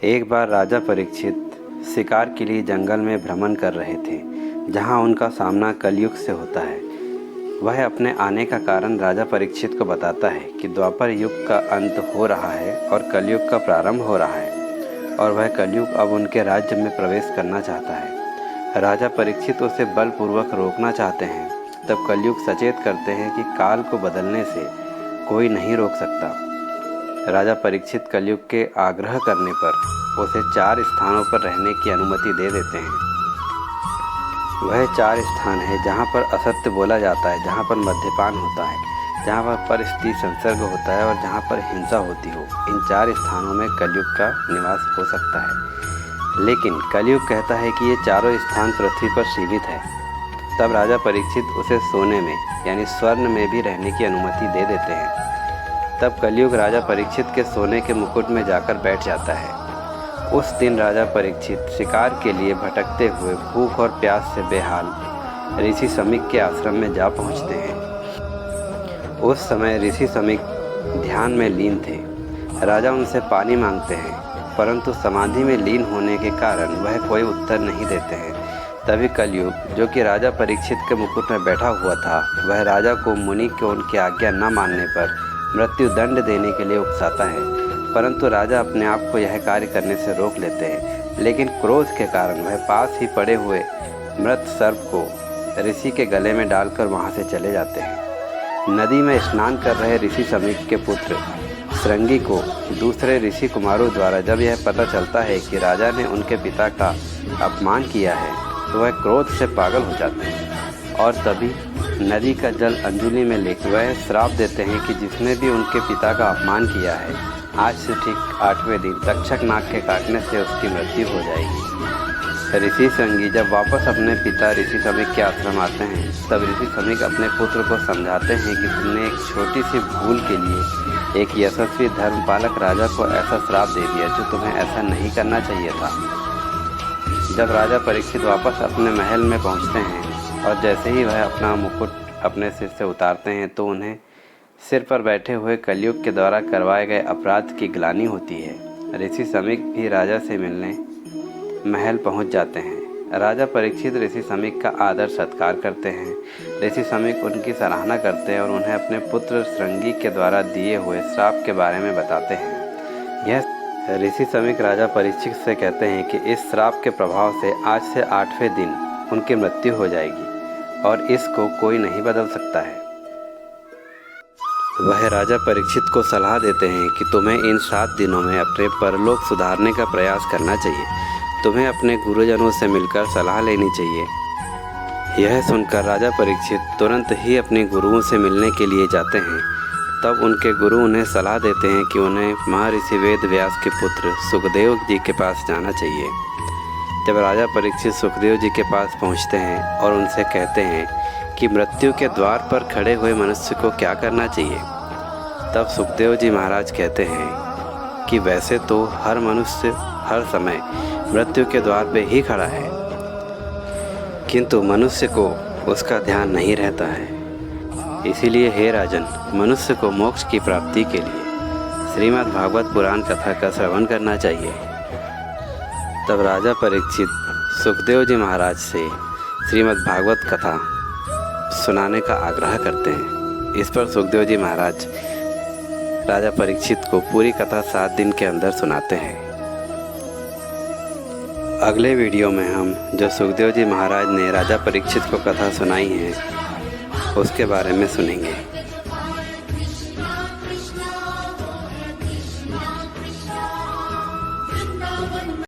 एक बार राजा परीक्षित शिकार के लिए जंगल में भ्रमण कर रहे थे, जहां उनका सामना कलयुग से होता है। वह अपने आने का कारण राजा परीक्षित को बताता है कि द्वापर युग का अंत हो रहा है और कलयुग का प्रारंभ हो रहा है, और वह कलयुग अब उनके राज्य में प्रवेश करना चाहता है। राजा परीक्षित उसे बलपूर्वक रोकना चाहते हैं। तब कलयुग सचेत करते हैं कि काल को बदलने से कोई नहीं रोक सकता। राजा परीक्षित कलयुग के आग्रह करने पर उसे 4 स्थानों पर रहने की अनुमति दे देते हैं। वह 4 स्थान है जहाँ पर असत्य बोला जाता है, जहाँ पर मद्यपान होता है, जहाँ पर स्त्री संसर्ग होता है और जहाँ पर हिंसा होती हो। इन 4 स्थानों में कलयुग का निवास हो सकता है, लेकिन कलयुग कहता है कि ये चारों स्थान पृथ्वी पर सीमित है। तब राजा परीक्षित उसे सोने में यानी स्वर्ण में भी रहने की अनुमति दे देते हैं। तब कलयुग राजा परीक्षित के सोने के मुकुट में जाकर बैठ जाता है। उस दिन राजा परीक्षित शिकार के लिए भटकते हुए भूख और प्यास से बेहाल ऋषि समीक के आश्रम में जा पहुंचते हैं। उस समय ऋषि समीक ध्यान में लीन थे। राजा उनसे पानी मांगते हैं, परंतु समाधि में लीन होने के कारण वह कोई उत्तर नहीं देते हैं। तभी कलयुग, जो कि राजा परीक्षित के मुकुट में बैठा हुआ था, वह राजा को मुनि को उनकी आज्ञा न मानने पर मृत्यु दंड देने के लिए उकसाता है। परंतु राजा अपने आप को यह कार्य करने से रोक लेते हैं, लेकिन क्रोध के कारण वह पास ही पड़े हुए मृत सर्प को ऋषि के गले में डालकर वहां से चले जाते हैं। नदी में स्नान कर रहे ऋषि समीक के पुत्र श्रृंगी को दूसरे ऋषि कुमारों द्वारा जब यह पता चलता है कि राजा ने उनके पिता का अपमान किया है, तो वह क्रोध से पागल हो जाते हैं और तभी नदी का जल अंजुलि में लेकर वह श्राप देते हैं कि जिसने भी उनके पिता का अपमान किया है, आज से ठीक 8वें दिन तक्षक नाग के काटने से उसकी मृत्यु हो जाएगी। ऋषि श्रृंगी जब वापस अपने पिता ऋषि समीक के आश्रम आते हैं, तब ऋषि समीक अपने पुत्र को समझाते हैं कि तुमने एक छोटी सी भूल के लिए एक यशस्वी धर्मपालक राजा को ऐसा श्राप दे दिया जो तुम्हें ऐसा नहीं करना चाहिए था। जब राजा परीक्षित वापस अपने महल में पहुंचते हैं और जैसे ही वह अपना मुकुट अपने सिर से उतारते हैं, तो उन्हें सिर पर बैठे हुए कलयुग के द्वारा करवाए गए अपराध की ग्लानि होती है। ऋषि समीक भी राजा से मिलने महल पहुंच जाते हैं। राजा परीक्षित ऋषि समीक का आदर सत्कार करते हैं। ऋषि समीक उनकी सराहना करते हैं और उन्हें अपने पुत्र श्रृंगी के द्वारा दिए हुए श्राप के बारे में बताते हैं। यह ऋषि समीक राजा परीक्षित से कहते हैं कि इस श्राप के प्रभाव से आज से 8वें दिन उनकी मृत्यु हो जाएगी और इसको कोई नहीं बदल सकता है। वह राजा परीक्षित को सलाह देते हैं कि तुम्हें इन 7 दिनों में अपने परलोक सुधारने का प्रयास करना चाहिए। तुम्हें अपने गुरुजनों से मिलकर सलाह लेनी चाहिए। यह सुनकर राजा परीक्षित तुरंत ही अपने गुरुओं से मिलने के लिए जाते हैं। तब उनके गुरु उन्हें सलाह देते हैं कि उन्हें महर्षि वेद व्यास के पुत्र सुखदेव जी के पास जाना चाहिए। जब राजा परीक्षित सुखदेव जी के पास पहुंचते हैं और उनसे कहते हैं कि मृत्यु के द्वार पर खड़े हुए मनुष्य को क्या करना चाहिए, तब सुखदेव जी महाराज कहते हैं कि वैसे तो हर मनुष्य हर समय मृत्यु के द्वार पे ही खड़ा है, किंतु मनुष्य को उसका ध्यान नहीं रहता है। इसीलिए हे राजन, मनुष्य को मोक्ष की प्राप्ति के लिए श्रीमद् भागवत पुराण कथा का श्रवण करना चाहिए। तब राजा परीक्षित सुखदेव जी महाराज से श्रीमद् भागवत कथा सुनाने का आग्रह करते हैं। इस पर सुखदेव जी महाराज राजा परीक्षित को पूरी कथा 7 दिन के अंदर सुनाते हैं। अगले वीडियो में हम जो सुखदेव जी महाराज ने राजा परीक्षित को कथा सुनाई है, उसके बारे में सुनेंगे।